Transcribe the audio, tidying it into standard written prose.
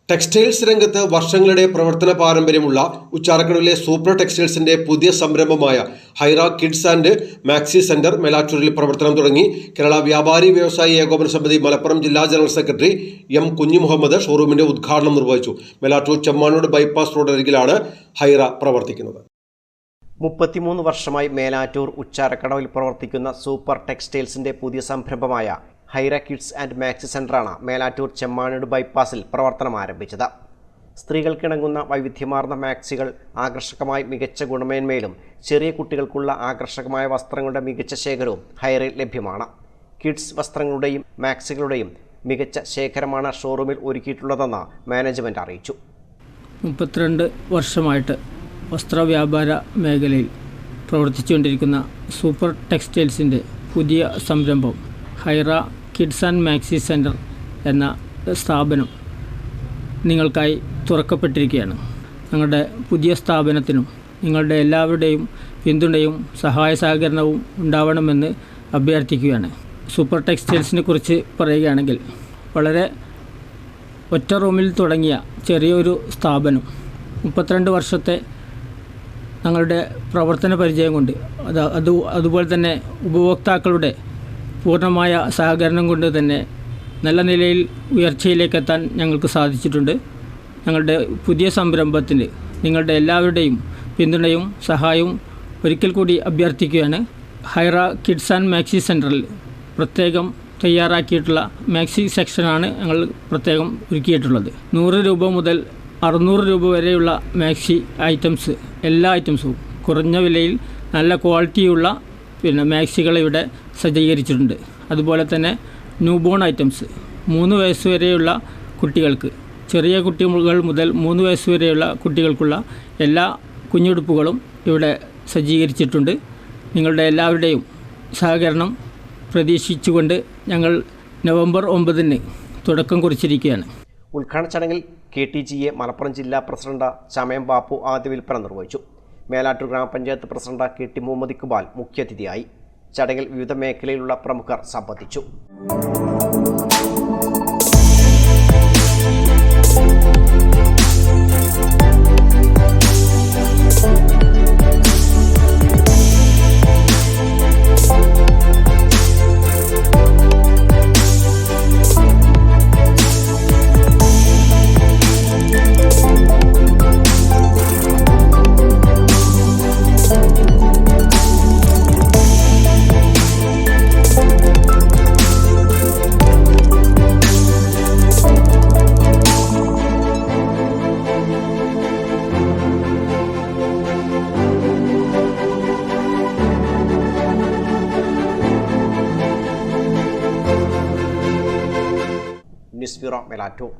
Textiles രംഗത്ത് വർഷങ്ങളുടെ പ്രവർത്തന പാരമ്പര്യമുള്ള ഉച്ചാറക്കടവിലെ സൂപ്പർ ടെക്സ്റ്റൈൽസിന്റെ പുതിയ സംരംഭമായ ഹൈറ കിഡ്സ് ആൻഡ് മാക്സി സെന്റർ മേലാറ്റൂരിൽ പ്രവർത്തനം തുടങ്ങി. കേരള വ്യാപാരി വ്യവസായി ഏകോപന സമിതി മലപ്പുറം ജില്ലാ ജനറൽ സെക്രട്ടറി എം കുഞ്ഞിമുഹമ്മദ് ഷോറൂമിന്റെ ഉദ്ഘാടനം നിർവഹിച്ചു. മേലാറ്റൂർ ചെമ്മാനൂർ ബൈപ്പാസ് റോഡരികിലാണ് ഹൈറ പ്രവർത്തിക്കുന്നത്. 33 വർഷമായി മേലാറ്റൂർ ഉച്ചാറക്കടവിൽ പ്രവർത്തിക്കുന്ന സൂപ്പർ ടെക്സ്റ്റൈൽസിന്റെ പുതിയ സംരംഭമായ ഹൈറ കിഡ്സ് ആൻഡ് മാക്സി സെന്ററാണ് മേലാറ്റൂർ ചെമ്മാനൂർ ബൈപ്പാസിൽ പ്രവർത്തനം ആരംഭിച്ചത്. സ്ത്രീകൾക്കിണങ്ങുന്ന വൈവിധ്യമാർന്ന മാക്സികൾ ആകർഷകമായി മികച്ച ഗുണമേന്മയിലും ചെറിയ കുട്ടികൾക്കുള്ള ആകർഷകമായ വസ്ത്രങ്ങളുടെ മികച്ച ശേഖരവും ഹൈറയിൽ ലഭ്യമാണ്. കിഡ്സ് വസ്ത്രങ്ങളുടെയും മാക്സികളുടെയും മികച്ച ശേഖരമാണ് ഷോറൂമിൽ ഒരുക്കിയിട്ടുള്ളതെന്ന് മാനേജ്മെന്റ് അറിയിച്ചു. 32 വർഷമായിട്ട് വസ്ത്രവ്യാപാര മേഖലയിൽ പ്രവർത്തിച്ചുകൊണ്ടിരിക്കുന്ന സൂപ്പർ ടെക്സ്റ്റൈൽസിൻ്റെ പുതിയ സംരംഭം ഹൈറ കിഡ്സ് ആൻഡ് മാക്സി സെൻറ്റർ എന്ന സ്ഥാപനം നിങ്ങൾക്കായി തുറക്കപ്പെട്ടിരിക്കുകയാണ്. ഞങ്ങളുടെ പുതിയ സ്ഥാപനത്തിനും നിങ്ങളുടെ എല്ലാവരുടെയും പിന്തുണയും സഹായ സഹകരണവും ഉണ്ടാവണമെന്ന് അഭ്യർത്ഥിക്കുകയാണ്. സൂപ്പർ ടെക്സ്റ്റൈൽസിനെ കുറിച്ച് പറയുകയാണെങ്കിൽ വളരെ ഒറ്റ റൂമിൽ തുടങ്ങിയ ചെറിയൊരു സ്ഥാപനം 32 വർഷത്തെ ഞങ്ങളുടെ പ്രവർത്തന പരിചയം കൊണ്ട് അതുപോലെ തന്നെ ഉപഭോക്താക്കളുടെ പൂർണ്ണമായ സഹകരണം കൊണ്ട് തന്നെ നല്ല നിലയിൽ ഉയർച്ചയിലേക്കെത്താൻ ഞങ്ങൾക്ക് സാധിച്ചിട്ടുണ്ട്. ഞങ്ങളുടെ പുതിയ സംരംഭത്തിന് നിങ്ങളുടെ എല്ലാവരുടെയും പിന്തുണയും സഹായവും ഒരിക്കൽ കൂടി അഭ്യർത്ഥിക്കുകയാണ്. ഹൈറ കിഡ്സ് ആൻഡ് മാക്സി സെൻറ്ററിൽ പ്രത്യേകം തയ്യാറാക്കിയിട്ടുള്ള മാക്സി സെക്ഷനാണ് ഞങ്ങൾ പ്രത്യേകം ഒരുക്കിയിട്ടുള്ളത്. 100 രൂപ മുതൽ 600 രൂപ വരെയുള്ള മാക്സി ഐറ്റംസ്, എല്ലാ ഐറ്റംസും കുറഞ്ഞ വിലയിൽ നല്ല ക്വാളിറ്റിയുള്ള മാക്സികൾ ഇവിടെ സജ്ജീകരിച്ചിട്ടുണ്ട്. അതുപോലെ തന്നെ ന്യൂബോൺ ഐറ്റംസ് 3 വയസ്സ് വരെയുള്ള കുട്ടികൾക്ക്, ചെറിയ കുട്ടികൾ മുതൽ 3 വയസ്സ് വരെയുള്ള കുട്ടികൾക്കുള്ള എല്ലാ കുഞ്ഞുടുപ്പുകളും ഇവിടെ സജ്ജീകരിച്ചിട്ടുണ്ട്. നിങ്ങളുടെ എല്ലാവരുടെയും സഹകരണം പ്രതീക്ഷിച്ചുകൊണ്ട് ഞങ്ങൾ നവംബർ 9 തുടക്കം കുറിച്ചിരിക്കുകയാണ്. ഉദ്ഘാടന ചടങ്ങിൽ KTGA മലപ്പുറം ജില്ലാ പ്രസിഡന്റ് ചമയം ബാപ്പു ആദ്യ വിൽപ്പന നിർവഹിച്ചു. മേലാറ്റൂർ ഗ്രാമപഞ്ചായത്ത് പ്രസിഡന്റ് KT മുഹമ്മദ് ഇക്ബാൽ മുഖ്യാതിഥിയായി. ചടങ്ങിൽ വിവിധ മേഖലയിലുള്ള പ്രമുഖർ സംബന്ധിച്ചു. News bureau Melattur.